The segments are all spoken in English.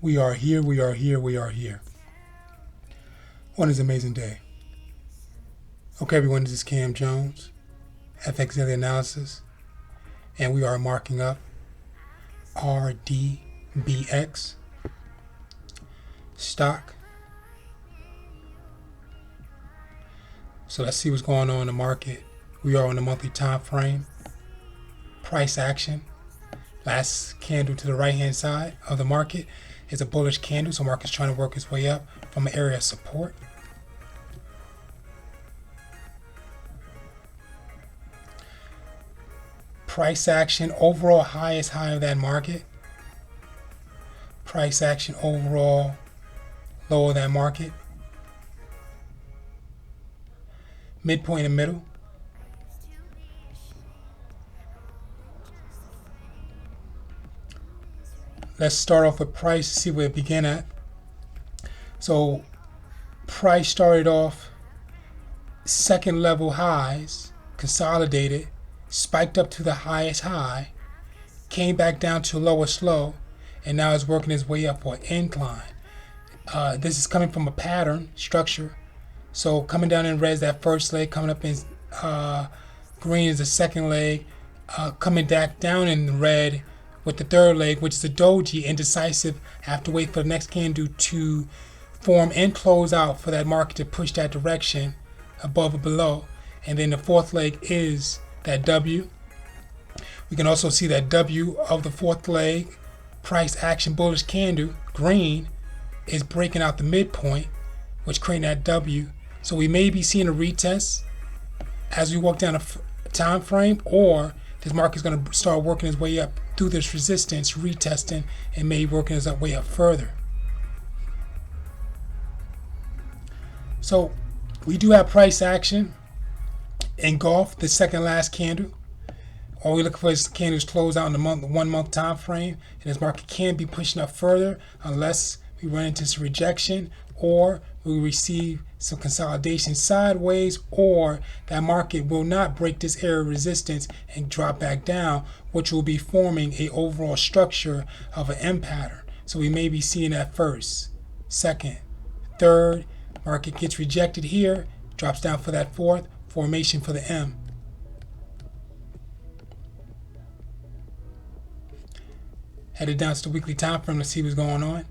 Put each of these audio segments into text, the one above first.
We are here, we are here, we are here. What an amazing day. Okay, everyone, this is Cam Jones, FX Daily Analysis, and we are marking up Rdbx stock. So let's see what's going on in the market. We are on the monthly time frame. Price action. Last candle to the right hand side of the market is a bullish candle, so market's trying to work its way up from an area of support. Price action, overall highest high of that market. Price action, overall low of that market. Midpoint in the middle. Let's start off with price, see where it began at. So price started off second level highs, consolidated, spiked up to the highest high, came back down to lowest low, and now is working its way up for an incline. This is coming from a pattern structure. So coming down in red is that first leg, coming up in green is the second leg, coming back down in red with the third leg, which is the doji, indecisive. Have to wait for the next candle to form and close out for that market to push that direction above or below. And then the fourth leg is that W. We can also see that W of the fourth leg, price action bullish candle, green, is breaking out the midpoint, which creating that W. So we may be seeing a retest as we walk down a time frame, or this market is going to start working its way up through this resistance, retesting, and maybe working its way up further. So we do have price action engulf the second last candle. All we're looking for is candles close out in the 1 month time frame, and this market can be pushing up further unless we run into some rejection, or we receive some consolidation sideways, or that market will not break this area of resistance and drop back down, which will be forming a overall structure of an M pattern. So we may be seeing that first, second, third. Market gets rejected here, drops down for that fourth, formation for the M. Headed down to the weekly time frame. Let's see what's going on.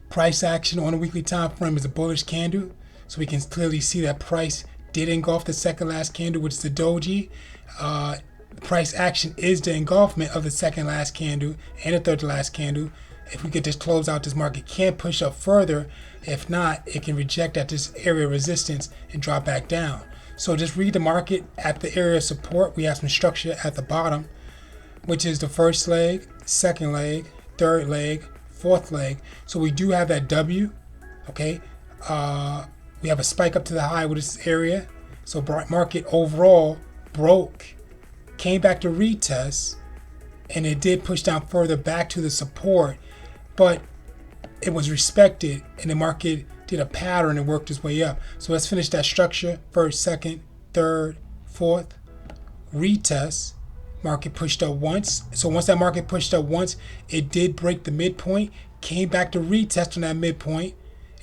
Price action on the weekly time frame is a bullish candle, so we can clearly see that price did engulf the second last candle, which is the doji. Price action is the engulfment of the second last candle and the third to last candle. If we get this close out, this market can push up further. If not, it can reject at this area of resistance and drop back down. So just read the market at the area of support. We have some structure at the bottom, which is the first leg, second leg, third leg, fourth leg. So we do have that W. Okay, we have a spike up to the high with this area. So market overall broke, came back to retest, and it did push down further back to the support, but it was respected, and the market did a pattern and worked its way up. So let's finish that structure. First, second, third, fourth, retest. Market pushed up once. So once that market pushed up once, it did break the midpoint, came back to retest on that midpoint,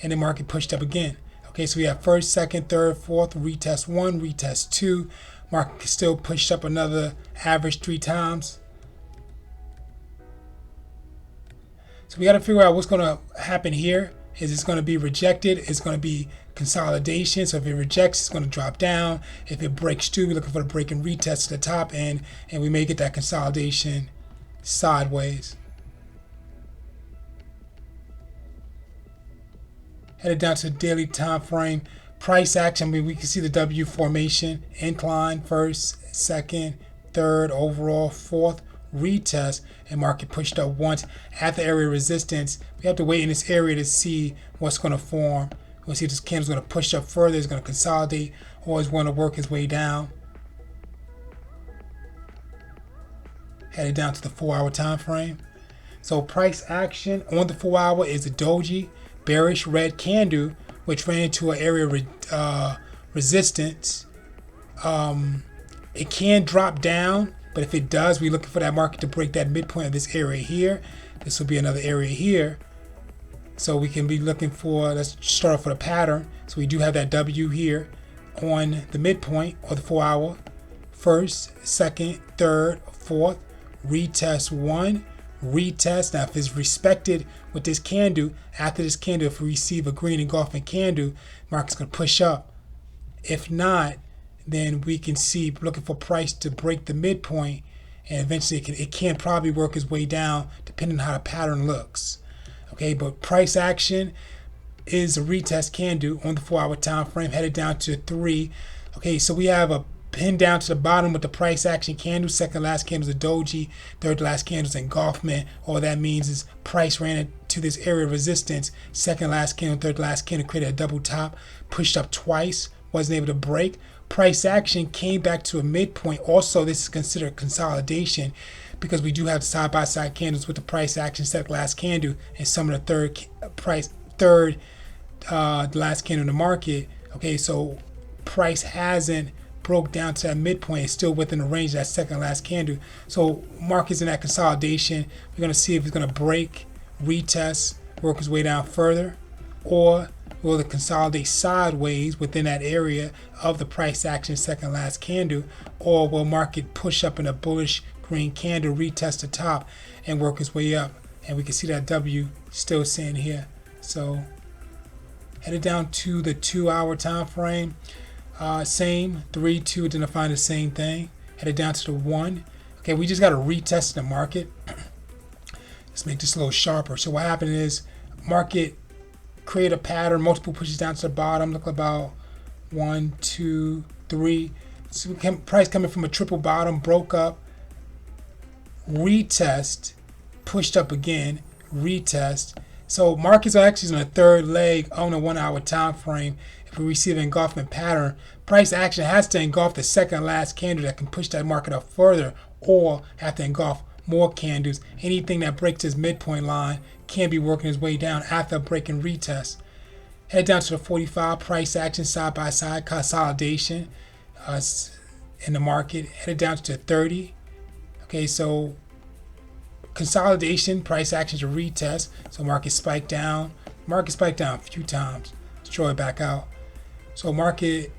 and the market pushed up again. Okay, so we have first, second, third, fourth, retest one, retest two. Market still pushed up another average 3 times. So we got to figure out what's going to happen here. Is it's going to be rejected? It's going to be consolidation. So if it rejects, it's going to drop down. If it breaks through, we're looking for the break and retest to the top end, and we may get that consolidation sideways. Headed down to the daily time frame. Price action, we can see the W formation, incline, first, second, third, overall, fourth, retest, and market pushed up once at the area of resistance. We have to wait in this area to see what's going to form. We'll see if this candle is going to push up further, it's going to consolidate, or is going to work its way down. Headed down to the 4-hour time frame. So price action on the 4-hour is the doji, bearish red candle, which ran into an area resistance. It can drop down But if it does, we're looking for that market to break that midpoint of this area here. This will be another area here. So we can be looking for, let's start off with a pattern. So we do have that W here on the midpoint or the 4 hour. First, second, third, fourth, retest one, retest. Now if it's respected with this candle, after this candle, if we receive a green engulfing candle, market's going to push up. If not, then we can see looking for price to break the midpoint, and eventually it can probably work its way down depending on how the pattern looks. Okay, but price action is a retest candle on the 4 hour time frame headed down to 3. Okay, so we have a pin down to the bottom with the price action candle. Second last candle is a doji. Third last candle is engulfment. All that means is price ran into this area of resistance. Second last candle, third last candle created a double top, pushed up twice, wasn't able to break. Price action came back to a midpoint. Also, this is considered consolidation because we do have side-by-side candles with the price action second last candle and some of the third last candle in the market. Okay, so price hasn't broke down to that midpoint. It's still within the range of that second last candle. So market's in that consolidation. We're going to see if it's going to break, retest, work its way down further, or will it consolidate sideways within that area of the price action second last candle, or will market push up in a bullish green candle, retest the top, and work its way up? And we can see that W still sitting here. So headed down to the 2 hour time frame. Same 3, 2, identifying the same thing. Headed down to the 1. Okay, we just got to retest the market. Let's make this a little sharper. So what happened is market create a pattern, multiple pushes down to the bottom. Look about 1, 2, 3. So price coming from a triple bottom, broke up, retest, pushed up again, retest. So markets are actually on the third leg on a 1 hour time frame. If we receive an engulfment pattern, price action has to engulf the second last candle that can push that market up further, or have to engulf more candles. Anything that breaks this midpoint line can be working its way down after a break and retest. Head down to the 45, price action side by side consolidation in the market. Headed down to 30. Okay, so consolidation, price action to retest. So market spiked down. Market spiked down a few times. Destroy it back out. So market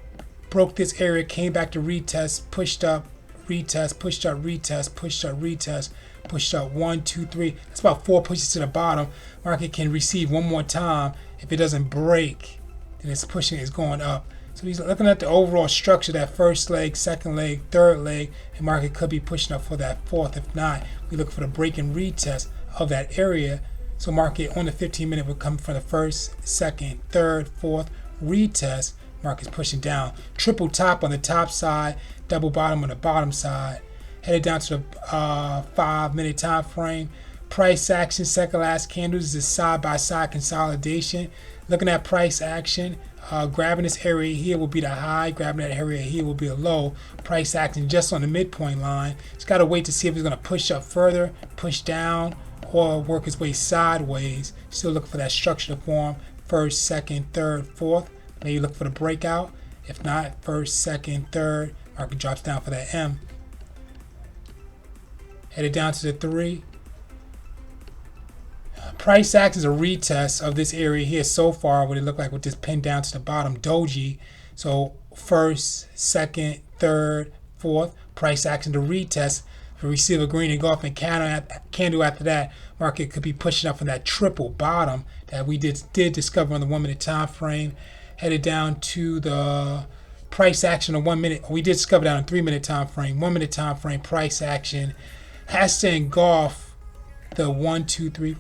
broke this area, came back to retest, pushed up, retest, pushed up, retest, pushed up, retest, pushed up 1, 2, 3. That's about 4 pushes to the bottom. Market can receive one more time. If it doesn't break, then it's pushing, it's going up. So he's looking at the overall structure, that first leg, second leg, third leg, and market could be pushing up for that fourth. If not, we look for the break and retest of that area. So market on the 15-minute would come from the first, second, third, fourth, retest. Market's pushing down. Triple top on the top side, double bottom on the bottom side. Headed down to the 5-minute time frame. Price action, second last candles is side-by-side consolidation. Looking at price action, grabbing this area here will be the high, grabbing that area here will be a low. Price action just on the midpoint line. It's got to wait to see if it's going to push up further, push down, or work its way sideways. Still looking for that structure to form. First, second, third, fourth. Maybe look for the breakout. If not, first, second, third. Market drops down for that M. Headed down to the 3. Price action is a retest of this area here so far, what it looked like with this pin down to the bottom doji. So first, second, third, fourth. Price action to retest. If we receive a green engulfing candle after that, market could be pushing up from that triple bottom that we did discover on the 1 minute time frame. Headed down to the price action of 1 minute. We did discover that on 3 minute time frame. 1 minute time frame price action has to engulf the 1, 2, 3,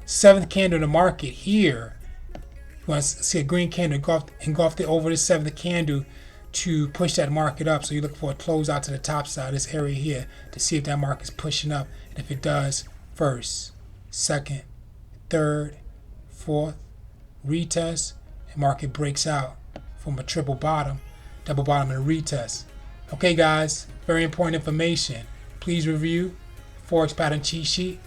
7th candle in the market here. You want to see a green candle engulfed it over the 7th candle to push that market up. So you look for a close out to the top side, this area here, to see if that market's pushing up. And if it does, first, second, third, fourth, retest, and market breaks out from a triple bottom, double bottom, and a retest. Okay, guys, very important information. Please review Forex Pattern Cheat Sheet.